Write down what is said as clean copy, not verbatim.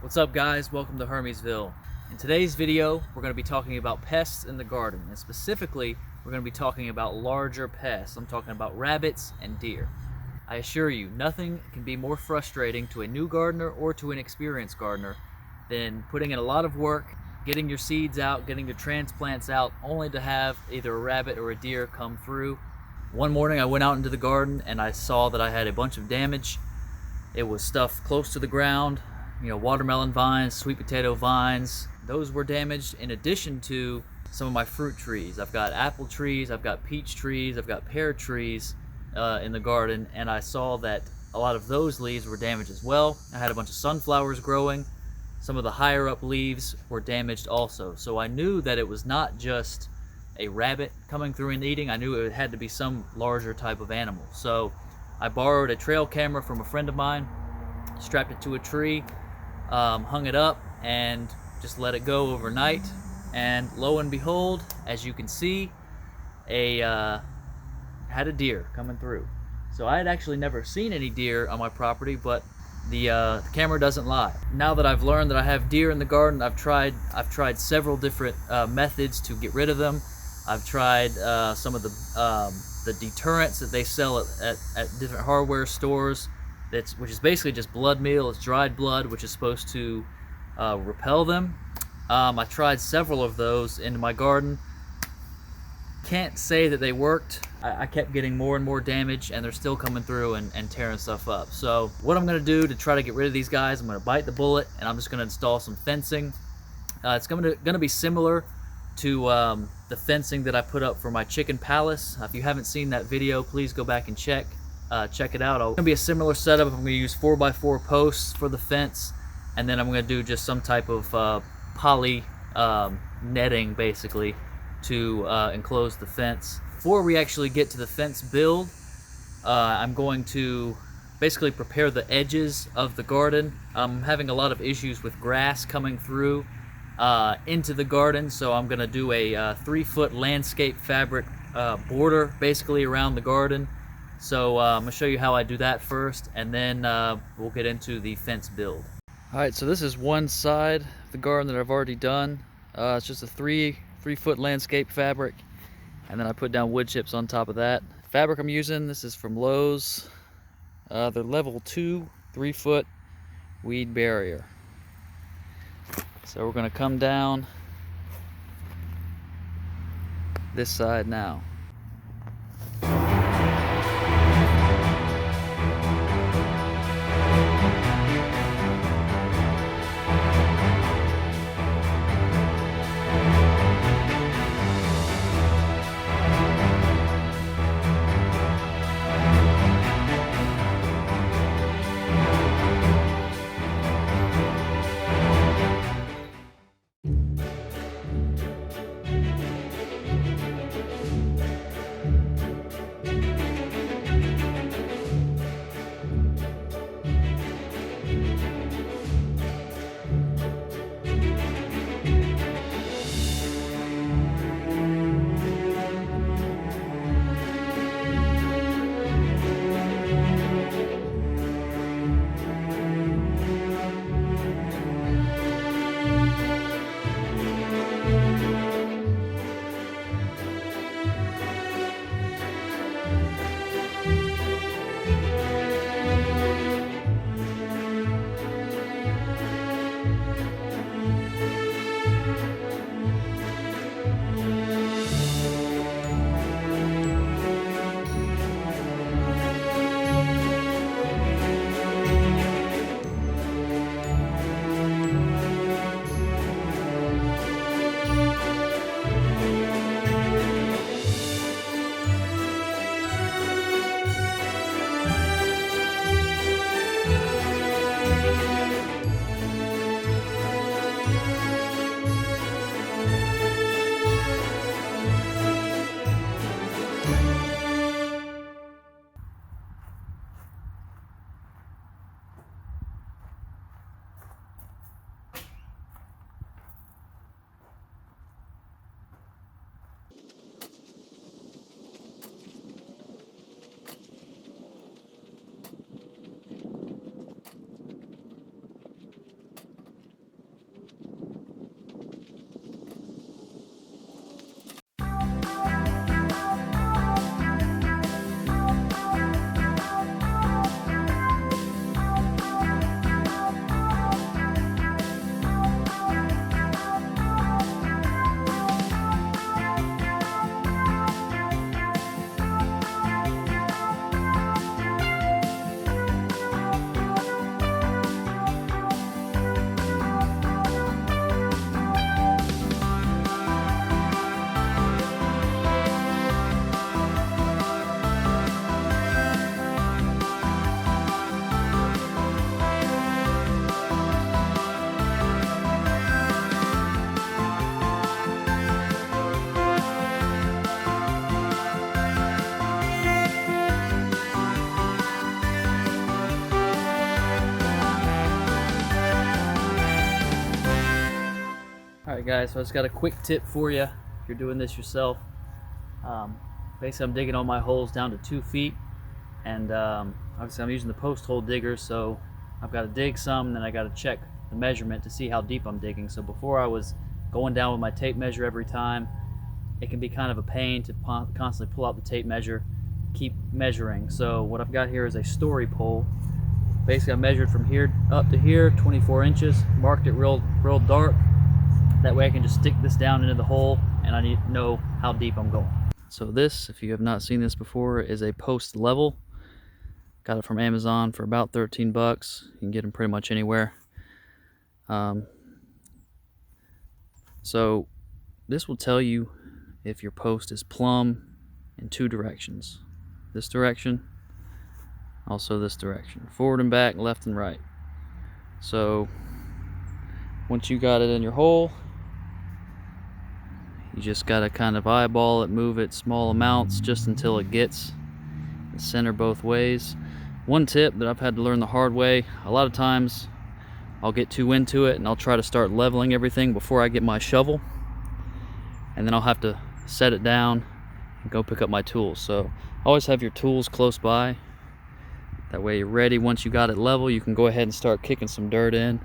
What's up guys, welcome to Hermesville. In today's video, we're going to be talking about pests in the garden, and specifically, we're going to be talking about larger pests. I'm talking about rabbits and deer. I assure you, nothing can be more frustrating to a new gardener or to an experienced gardener than putting in a lot of work, getting your seeds out, getting your transplants out, only to have either a rabbit or a deer come through. One morning I went out into the garden and I saw that I had a bunch of damage. It was stuff close to the ground, watermelon vines, sweet potato vines. Those were damaged, in addition to some of my fruit trees. I've got apple trees, I've got peach trees, I've got pear trees in the garden, and I saw that a lot of those leaves were damaged as well. I had a bunch of sunflowers growing. Some of the higher up leaves were damaged also. So I knew that it was not just a rabbit coming through and eating. I knew it had to be some larger type of animal. So I borrowed a trail camera from a friend of mine, strapped it to a tree, hung it up, and just let it go overnight. And lo and behold, as you can see, had a deer coming through. So I had actually never seen any deer on my property, but the camera doesn't lie. Now that I've learned that I have deer in the garden, I've tried several different methods to get rid of them. I've tried some of the deterrents that they sell at different hardware stores, which is basically just blood meal. It's dried blood, which is supposed to repel them. I tried several of those in my garden. Can't say that they worked. I kept getting more and more damage, and they're still coming through and tearing stuff up. So what I'm going to do to try to get rid of these guys, I'm going to bite the bullet, and I'm just going to install some fencing. It's going to be similar to the fencing that I put up for my chicken palace. If you haven't seen that video, please go back and check it out. It's going to be a similar setup. I'm going to use 4x4 posts for the fence, and then I'm going to do just some type of poly netting, basically, to enclose the fence. Before we actually get to the fence build, I'm going to basically prepare the edges of the garden. I'm having a lot of issues with grass coming through into the garden, so I'm going to do a 3-foot landscape fabric border basically around the garden. So I'm going to show you how I do that first, and then we'll get into the fence build. Alright, so this is one side of the garden that I've already done. It's just a 3-foot landscape fabric, and then I put down wood chips on top of that. Fabric I'm using, this is from Lowe's. They're level 2 3-foot weed barrier. So we're going to come down this side now. Alright guys, so I just got a quick tip for you if you're doing this yourself. Basically I'm digging all my holes down to 2 feet, and obviously I'm using the post hole digger, so I've got to dig some and then I got to check the measurement to see how deep I'm digging. So before I was going down with my tape measure every time, it can be kind of a pain to constantly pull out the tape measure, keep measuring. So what I've got here is a story pole. Basically I measured from here up to here, 24 inches, marked it real dark. That way I can just stick this down into the hole and I need to know how deep I'm going. So this, if you have not seen this before, is a post level. Got it from Amazon for about 13 bucks. You can get them pretty much anywhere. So this will tell you if your post is plumb in 2 directions. This direction, also this direction. Forward and back, left and right. So once you got it in your hole, you just got to kind of eyeball it, move it small amounts just until it gets the center both ways. One tip that I've had to learn the hard way, a lot of times I'll get too into it and I'll try to start leveling everything before I get my shovel, and then I'll have to set it down and go pick up my tools. So always have your tools close by. That way you're ready. Once you got it level, you can go ahead and start kicking some dirt in.